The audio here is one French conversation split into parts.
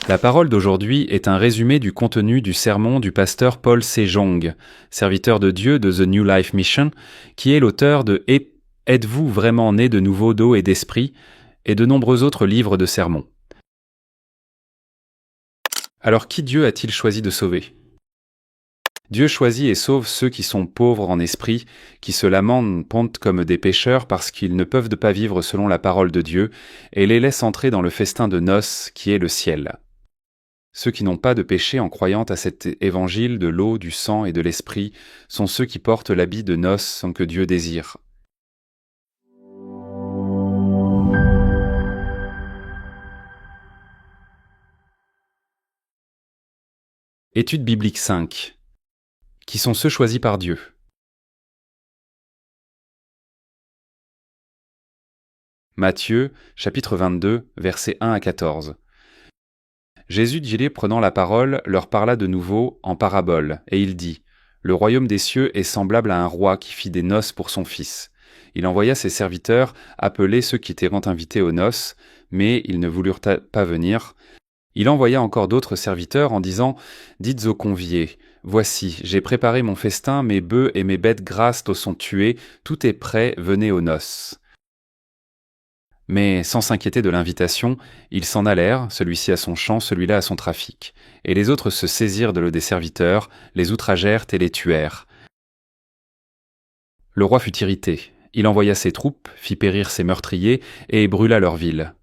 La parole d'aujourd'hui est un résumé du contenu du sermon du pasteur Paul Sejong, serviteur de Dieu de The New Life Mission, qui est l'auteur de Êtes-vous vraiment né de nouveau d'eau et d'esprit et de nombreux autres livres de sermons. Alors qui Dieu a-t-il choisi de sauver ? Dieu choisit et sauve ceux qui sont pauvres en esprit, qui se lamentent comme des pécheurs parce qu'ils ne peuvent pas vivre selon la parole de Dieu, et les laisse entrer dans le festin de noces qui est le ciel. Ceux qui n'ont pas de péché en croyant à cet évangile de l'eau, du sang et de l'esprit sont ceux qui portent l'habit de noces que Dieu désire. Étude biblique 5. Qui sont ceux choisis par Dieu ? Matthieu, chapitre 22, versets 1 à 14. Jésus, prenant la parole, leur parla de nouveau en parabole, et il dit : Le royaume des cieux est semblable à un roi qui fit des noces pour son fils. Il envoya ses serviteurs appeler ceux qui étaient invités aux noces, mais ils ne voulurent pas venir. Il envoya encore d'autres serviteurs en disant : Dites aux conviés : Voici, j'ai préparé mon festin, mes bœufs et mes bêtes grasses sont tués, tout est prêt, venez aux noces. Mais sans s'inquiéter de l'invitation, ils s'en allèrent, celui-ci à son champ, celui-là à son trafic. Et les autres se saisirent des serviteurs, les outragèrent et les tuèrent. Le roi fut irrité. Il envoya ses troupes, fit périr ses meurtriers et brûla leur ville.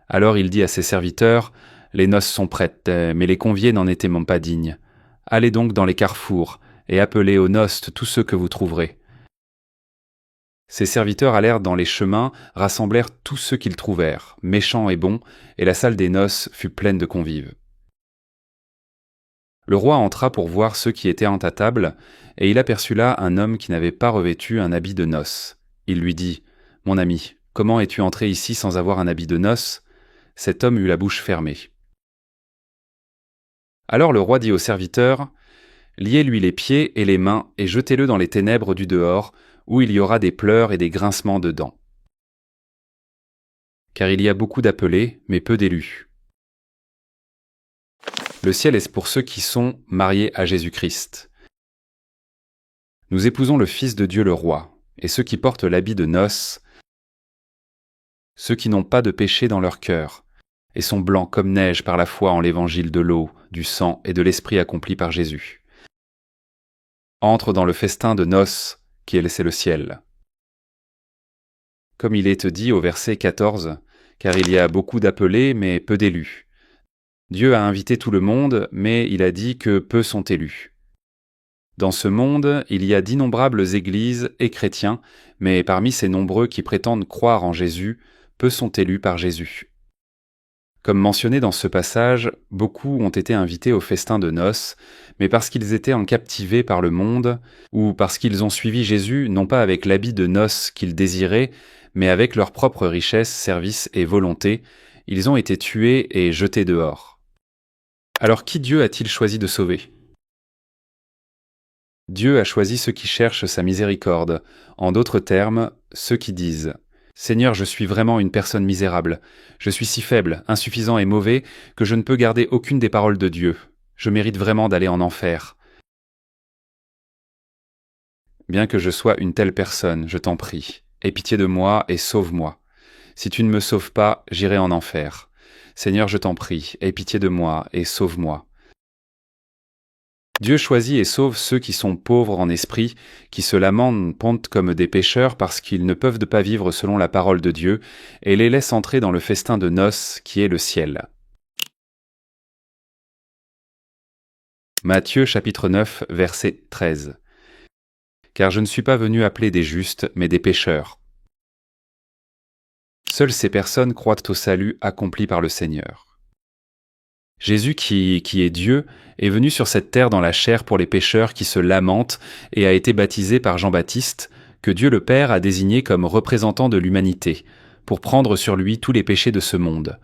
Alors il dit à ses serviteurs : Les noces sont prêtes, mais les conviés n'en étaient même pas dignes. Allez donc dans les carrefours et appelez aux noces tous ceux que vous trouverez. Ses serviteurs allèrent dans les chemins, rassemblèrent tous ceux qu'ils trouvèrent, méchants et bons, et la salle des noces fut pleine de convives. Le roi entra pour voir ceux qui étaient à table, et il aperçut là un homme qui n'avait pas revêtu un habit de noces. Il lui dit : Mon ami, comment es-tu entré ici sans avoir un habit de noces ? Cet homme eut la bouche fermée. Alors le roi dit aux serviteurs : Liez-lui les pieds et les mains, et jetez-le dans les ténèbres du dehors, où il y aura des pleurs et des grincements de dents. Car il y a beaucoup d'appelés, mais peu d'élus. Le ciel est pour ceux qui sont mariés à Jésus-Christ. Nous épousons le Fils de Dieu le Roi, et ceux qui portent l'habit de noces, ceux qui n'ont pas de péché dans leur cœur, et sont blancs comme neige par la foi en l'évangile de l'eau, du sang et de l'esprit accompli par Jésus. Entrent dans le festin de noces, qui est le ciel. Comme il est dit au verset 14, car il y a beaucoup d'appelés, mais peu d'élus. Dieu a invité tout le monde, mais il a dit que peu sont élus. Dans ce monde, il y a d'innombrables églises et chrétiens, mais parmi ces nombreux qui prétendent croire en Jésus, peu sont élus par Jésus. Comme mentionné dans ce passage, beaucoup ont été invités au festin de noces, mais parce qu'ils étaient captivés par le monde, ou parce qu'ils ont suivi Jésus non pas avec l'habit de noces qu'ils désiraient, mais avec leur propre richesse, service et volonté, ils ont été tués et jetés dehors. Alors qui Dieu a-t-il choisi de sauver ? Dieu a choisi ceux qui cherchent sa miséricorde, en d'autres termes, ceux qui disent : Seigneur, je suis vraiment une personne misérable. Je suis si faible, insuffisant et mauvais que je ne peux garder aucune des paroles de Dieu. Je mérite vraiment d'aller en enfer. Bien que je sois une telle personne, je t'en prie, aie pitié de moi et sauve-moi. Si tu ne me sauves pas, j'irai en enfer. Seigneur, je t'en prie, aie pitié de moi et sauve-moi. Dieu choisit et sauve ceux qui sont pauvres en esprit, qui se lamentent comme des pécheurs parce qu'ils ne peuvent pas vivre selon la parole de Dieu, et les laisse entrer dans le festin de noces qui est le ciel. Matthieu chapitre 9, verset 13. Car je ne suis pas venu appeler des justes, mais des pécheurs. Seules ces personnes croient au salut accompli par le Seigneur. Jésus, qui est Dieu, est venu sur cette terre dans la chair pour les pécheurs qui se lamentent et a été baptisé par Jean-Baptiste, que Dieu le Père a désigné comme représentant de l'humanité, pour prendre sur lui tous les péchés de ce monde.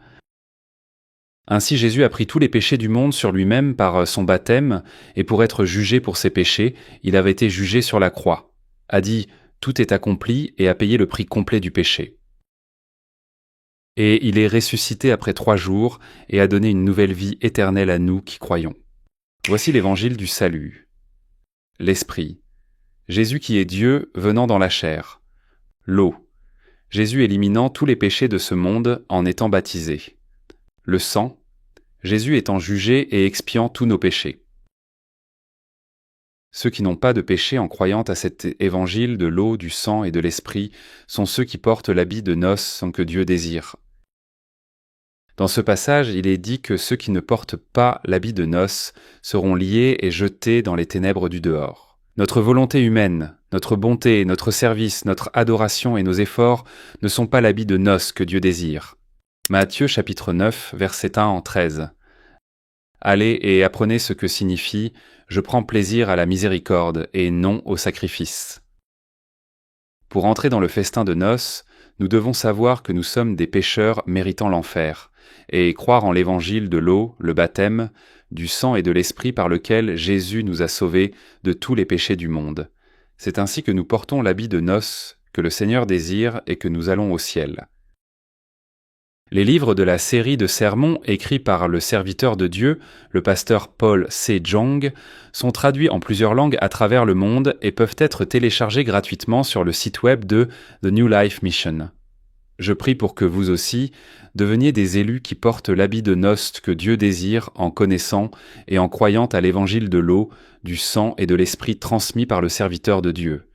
Ainsi Jésus a pris tous les péchés du monde sur lui-même par son baptême, et pour être jugé pour ses péchés, il avait été jugé sur la croix, a dit « Tout est accompli » et a payé le prix complet du péché. Et il est ressuscité après 3 jours et a donné une nouvelle vie éternelle à nous qui croyons. Voici l'évangile du salut. L'Esprit. Jésus qui est Dieu venant dans la chair. L'eau. Jésus éliminant tous les péchés de ce monde en étant baptisé. Le sang. Jésus étant jugé et expiant tous nos péchés. Ceux qui n'ont pas de péché en croyant à cet évangile de l'eau, du sang et de l'esprit sont ceux qui portent l'habit de noces que Dieu désire. Dans ce passage, il est dit que ceux qui ne portent pas l'habit de noces seront liés et jetés dans les ténèbres du dehors. Notre volonté humaine, notre bonté, notre service, notre adoration et nos efforts ne sont pas l'habit de noces que Dieu désire. Matthieu chapitre 9, verset 1 en 13. Allez et apprenez ce que signifie « Je prends plaisir à la miséricorde et non au sacrifice ». Pour entrer dans le festin de noces, nous devons savoir que nous sommes des pécheurs méritant l'enfer, et croire en l'évangile de l'eau, le baptême, du sang et de l'esprit par lequel Jésus nous a sauvés de tous les péchés du monde. C'est ainsi que nous portons l'habit de noces que le Seigneur désire et que nous allons au ciel. Les livres de la série de sermons écrits par le serviteur de Dieu, le pasteur Paul C. Jong, sont traduits en plusieurs langues à travers le monde et peuvent être téléchargés gratuitement sur le site web de The New Life Mission. Je prie pour que vous aussi deveniez des élus qui portent l'habit de noces que Dieu désire en connaissant et en croyant à l'évangile de l'eau, du sang et de l'esprit transmis par le serviteur de Dieu.